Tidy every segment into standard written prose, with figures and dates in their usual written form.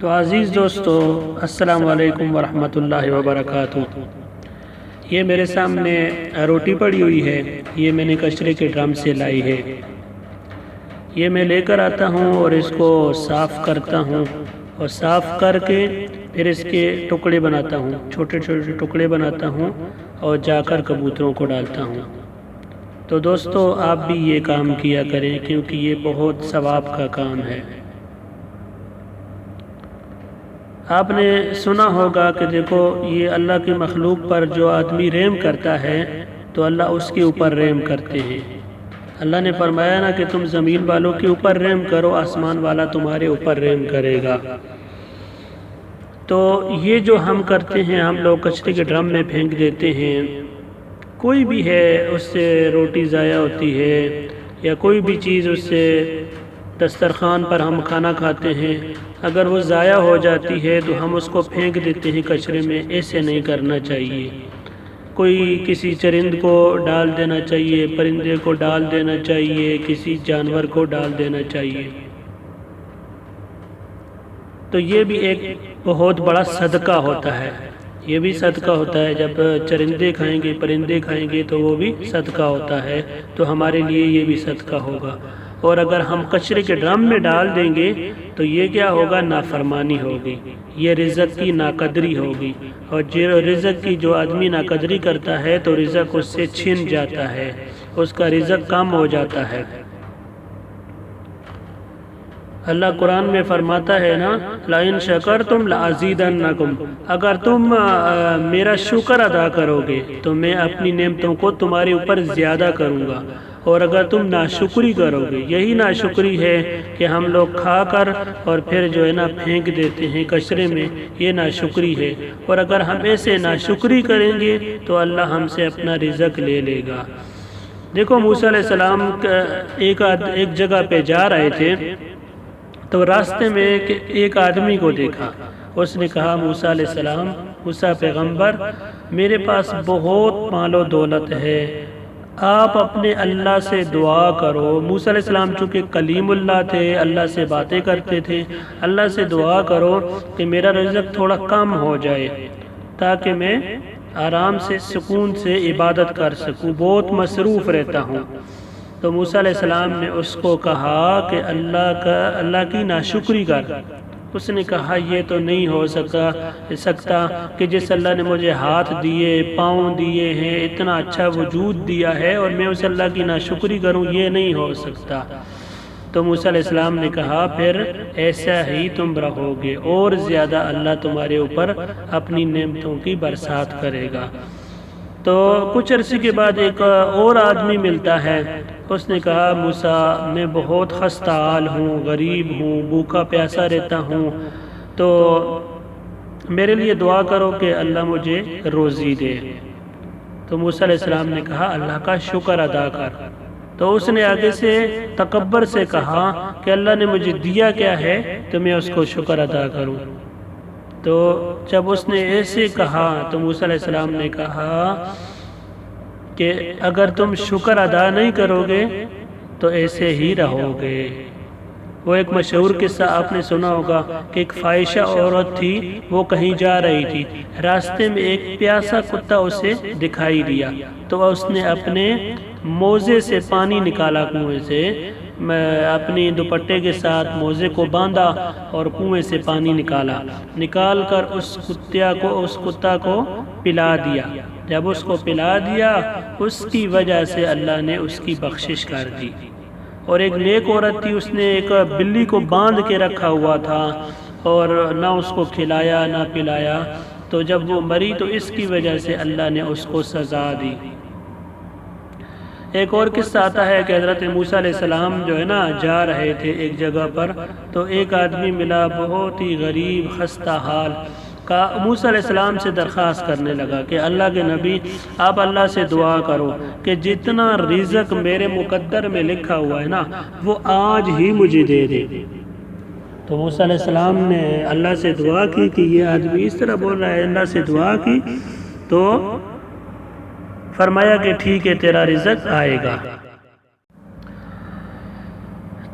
تو عزیز دوستو، السلام علیکم ورحمۃ اللہ وبرکاتہ۔ یہ میرے سامنے روٹی پڑی ہوئی ہے، یہ میں نے کچرے کے ڈرم سے لائی ہے۔ یہ میں لے کر آتا ہوں اور اس کو صاف کرتا ہوں، اور صاف کر کے پھر اس کے ٹکڑے بناتا ہوں، چھوٹے چھوٹے ٹکڑے بناتا ہوں اور جا کر کبوتروں کو ڈالتا ہوں۔ تو دوستو، آپ بھی یہ کام کیا کریں کیونکہ یہ بہت ثواب کا کام ہے۔ آپ نے سنا ہوگا کہ دیکھو، یہ اللہ کی مخلوق پر جو آدمی رحم کرتا ہے تو اللہ اس کے اوپر رحم کرتے ہیں۔ اللہ نے فرمایا نا کہ تم زمین والوں کے اوپر رحم کرو، آسمان والا تمہارے اوپر رحم کرے گا۔ تو یہ جو ہم کرتے ہیں، ہم لوگ کچرے کے ڈرم میں پھینک دیتے ہیں، کوئی بھی ہے اس سے روٹی ضائع ہوتی ہے یا کوئی بھی چیز اس سے دسترخوان پر ہم کھانا کھاتے ہیں، اگر وہ ضائع ہو جاتی ہے تو ہم اس کو پھینک دیتے ہیں کچرے میں۔ ایسے نہیں کرنا چاہیے۔ کوئی کسی چرند کو ڈال دینا چاہیے، پرندے کو ڈال دینا چاہیے، کسی جانور کو ڈال دینا چاہیے۔ تو یہ بھی ایک بہت بڑا صدقہ ہوتا ہے، یہ بھی صدقہ ہوتا ہے۔ جب چرندے کھائیں گے، پرندے کھائیں گے تو وہ بھی صدقہ ہوتا ہے، تو ہمارے لیے یہ بھی صدقہ ہوگا۔ اور اگر ہم کچرے کے ڈرم میں ڈال دیں گے تو یہ کیا ہوگا؟ نافرمانی ہوگی، یہ رزق کی ناقدری ہوگی، اور رزق کی جو آدمی ناقدری کرتا ہے تو رزق اس سے چھن جاتا ہے، اس کا رزق کم ہو جاتا ہے۔ اللہ قرآن میں فرماتا ہے نا، لَإِن شَكَرْتُمْ لَأَزِيدَنَّكُمْ، اگر تم میرا شکر ادا کرو گے تو میں اپنی نعمتوں کو تمہارے اوپر زیادہ کروں گا، اور اگر تم ناشکری کرو گے، یہی ناشکری ہے کہ ہم لوگ کھا کر اور پھر جو ہے نا پھینک دیتے ہیں کچرے میں، یہ ناشکری ہے۔ اور اگر ہم ایسے ناشکری کریں گے تو اللہ ہم سے اپنا رزق لے لے گا۔ دیکھو، موسیٰ علیہ السلام ایک جگہ پہ جا رہے تھے تو راستے میں ایک آدمی کو دیکھا۔ اس نے کہا، موسیٰ علیہ السلام، موسیٰ پیغمبر، میرے پاس بہت مال و دولت ہے، آپ اپنے اللہ سے دعا کرو۔ موسیٰ علیہ السلام چونکہ کلیم اللہ تھے، اللہ سے باتیں کرتے تھے، اللہ سے دعا کرو کہ میرا رزق تھوڑا کم ہو جائے تاکہ میں آرام سے سکون سے عبادت کر سکوں، بہت مصروف رہتا ہوں۔ تو موسیٰ علیہ السلام نے اس کو کہا کہ اللہ کی ناشکری کر۔ اس نے کہا، یہ تو نہیں ہو سکتا کہ جس اللہ نے مجھے ہاتھ دیے، پاؤں دیے ہیں، اتنا اچھا وجود دیا ہے، اور میں اس اللہ کی ناشکری کروں، یہ نہیں ہو سکتا۔ تو موسیٰ علیہ السلام نے کہا، پھر ایسا ہی تم رہو گے، اور زیادہ اللہ تمہارے اوپر اپنی نعمتوں کی برسات کرے گا۔ تو کچھ عرصے کے بعد ایک اور آدمی ملتا ہے۔ اس نے کہا، موسیٰ، میں بہت خستہ حال ہوں، غریب ہوں، بھوکا پیاسا رہتا ہوں، تو میرے لیے دعا کرو کہ اللہ مجھے روزی دے۔ تو موسیٰ علیہ السلام نے کہا، اللہ کا شکر ادا کر۔ تو اس نے آگے سے تکبر سے کہا کہ اللہ نے مجھے دیا کیا ہے تو میں اس کو شکر ادا کروں۔ تو جب اس نے ایسے کہا تو موسیٰ علیہ السلام نے کہا کہ اگر تم شکر ادا نہیں کرو گے تو ایسے ہی رہو گے۔ وہ ایک مشہور قصہ آپ نے سنا ہوگا کہ ایک فاحشہ عورت تھی، وہ کہیں جا رہی تھی، راستے میں ایک پیاسا کتا اسے دکھائی دیا، تو اس نے اپنے موزے سے پانی نکالا، کنویں سے اپنی دوپٹے کے ساتھ موزے کو باندھا اور کنویں سے پانی نکال کر اس کتا کو پلا دیا۔ جب اس کو پلا دیا، اس کی وجہ سے اللہ نے اس کی بخشش کر دی۔ اور ایک نیک عورت تھی، اس نے ایک بلی کو باندھ کے رکھا ہوا تھا اور نہ اس کو کھلایا نہ پلایا، تو جب وہ مری تو اس کی وجہ سے اللہ نے اس کو سزا دی۔ ایک اور قصہ آتا ہے کہ حضرت موسیٰ علیہ السلام جو ہے نا جا رہے تھے ایک جگہ پر، تو ایک آدمی ملا، بہت ہی غریب خستہ حال کا، موسیٰ علیہ السلام سے درخواست کرنے لگا کہ اللہ کے نبی، آپ اللہ سے دعا کرو کہ جتنا رزق میرے مقدر میں لکھا ہوا ہے نا وہ آج ہی مجھے دے دے۔ تو موسیٰ علیہ السلام نے اللہ سے دعا کی کہ یہ آدمی اس طرح بول رہا ہے، اللہ سے دعا کی تو فرمایا کہ ٹھیک ہے، تیرا رزق آئے گا۔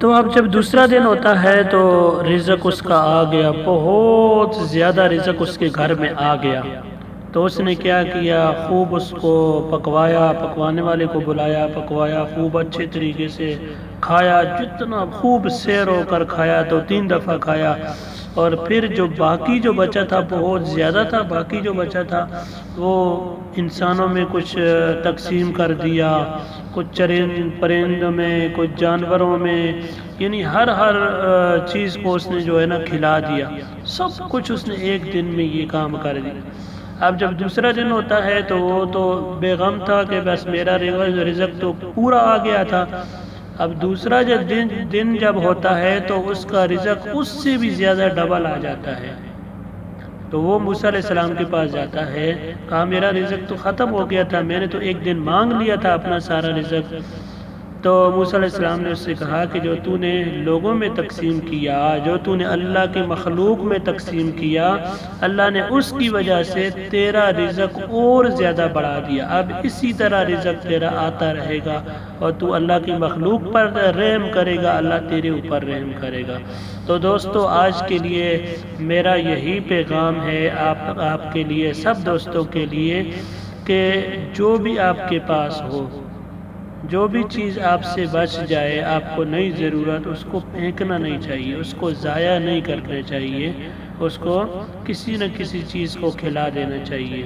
تو اب جب دوسرا دن ہوتا ہے تو رزق اس کا آ گیا، بہت زیادہ رزق اس کے گھر میں آ گیا۔ تو اس نے کیا کیا، خوب اس کو پکوایا، پکوانے والے کو بلایا، پکوایا، خوب اچھے طریقے سے کھایا، جتنا خوب سیر ہو کر کھایا، 2-3 دفعہ کھایا۔ اور پھر جو باقی جو بچا تھا بہت زیادہ تھا، باقی جو بچا تھا وہ انسانوں میں کچھ تقسیم کر دیا، کچھ چرند پرندوں میں، کچھ جانوروں میں، یعنی ہر چیز کو اس نے جو ہے نا کھلا دیا، سب کچھ اس نے ایک دن میں یہ کام کر دیا۔ اب جب دوسرا دن ہوتا ہے تو وہ تو بے غم تھا کہ بس میرا رزق تو پورا آ گیا تھا۔ اب دوسرا دن جب ہوتا ہے تو اس کا رزق اس سے بھی زیادہ ڈبل آ جاتا ہے۔ تو وہ موسیٰ علیہ السلام کے پاس جاتا ہے، کہا میرا رزق تو ختم ہو گیا تھا، میں نے تو ایک دن مانگ لیا تھا اپنا سارا رزق۔ تو موسیٰ علیہ السلام نے اس سے کہا کہ جو تو نے لوگوں میں تقسیم کیا، جو تو نے اللہ کے مخلوق میں تقسیم کیا، اللہ نے اس کی وجہ سے تیرا رزق اور زیادہ بڑھا دیا۔ اب اسی طرح رزق تیرا آتا رہے گا اور تو اللہ کی مخلوق پر رحم کرے گا، اللہ تیرے اوپر رحم کرے گا۔ تو دوستو آج کے لیے میرا یہی پیغام ہے آپ کے لیے، سب دوستوں کے لیے، کہ جو بھی آپ کے پاس ہو، جو بھی چیز آپ سے بچ جائے، آپ کو نئی ضرورت، اس کو پھینکنا نہیں چاہیے، اس کو ضائع نہیں کرنا چاہیے، اس کو کسی نہ کسی چیز کو کھلا دینا چاہیے۔